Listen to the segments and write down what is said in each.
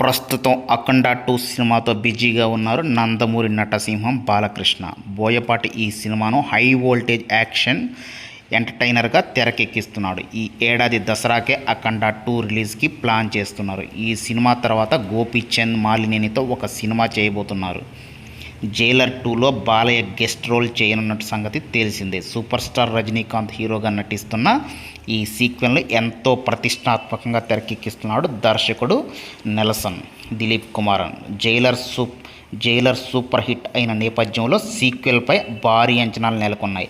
ప్రస్తుతం అఖండ 2 సినిమాతో బిజీగా ఉన్నారు నందమూరి నటసింహం బాలకృష్ణ. బోయపాటి ఈ సినిమాను హై వోల్టేజ్ యాక్షన్ ఎంటర్టైనర్గా తెరకెక్కిస్తున్నాడు. ఈ ఏడాది దసరాకే అఖండ 2 రిలీజ్కి ప్లాన్ చేస్తున్నారు. ఈ సినిమా తర్వాత గోపీచంద్ మాలినేనితో ఒక సినిమా చేయబోతున్నారు. జైలర్ 2లో బాలయ్య గెస్ట్ రోల్ చేయనున్న సంగతి తెలిసిందే. సూపర్ స్టార్ రజనీకాంత్ హీరోగా నటిస్తున్న ఈ సీక్వెల్ను ఎంతో ప్రతిష్టాత్మకంగా తెరకెక్కిస్తున్నాడు దర్శకుడు Nelson Dilip Kumaran. Jailer super hit అయిన నేపథ్యంలో సీక్వెల్పై భారీ అంచనాలు నెలకొన్నాయి.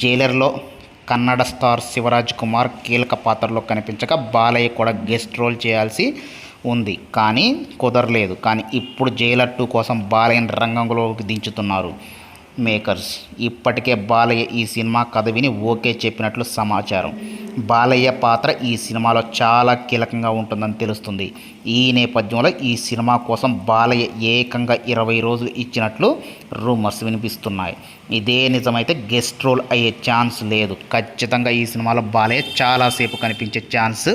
జైలర్లో కన్నడ స్టార్ శివరాజ్ కుమార్ కీలక పాత్రలో కనిపించగా బాలయ్య కూడా గెస్ట్ రోల్ చేయాల్సి ఉంది, కానీ కుదరలేదు. కానీ ఇప్పుడు జైలర్ 2 కోసం బాలయ్యను రంగంలోకి దించుతున్నారు మేకర్స్. ఇప్పటికే బాలయ్య ఈ సినిమా కథ విని ఓకే చెప్పినట్లు సమాచారం. బాలయ్య పాత్ర ఈ సినిమాలో చాలా కీలకంగా ఉంటుందని తెలుస్తుంది. ఈ నేపథ్యంలో ఈ సినిమా కోసం బాలయ్య ఏకంగా 20 రోజులు ఇచ్చినట్లు రూమర్స్ వినిపిస్తున్నాయి. ఇదే నిజమైతే గెస్ట్ రోల్ అయ్యే ఛాన్స్ లేదు. ఖచ్చితంగా ఈ సినిమాలో బాలయ్య చాలాసేపు కనిపించే ఛాన్స్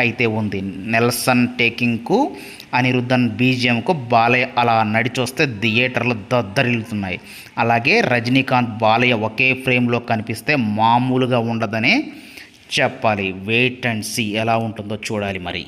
అయితే ఉంది. నెల్సన్ టేకింగ్కు అనిరుద్ధన్ బీజిఎంకు బాలయ్య అలా నడిచొస్తే థియేటర్లు దద్దరిల్లుతున్నాయి. అలాగే రజనీకాంత్ బాలయ్య ఒకే ఫ్రేమ్లో కనిపిస్తే మామూలుగా ఉండదనే చెప్పాలి. వెయిట్ అండ్ సీ ఎలా ఉంటుందో చూడాలి మరి.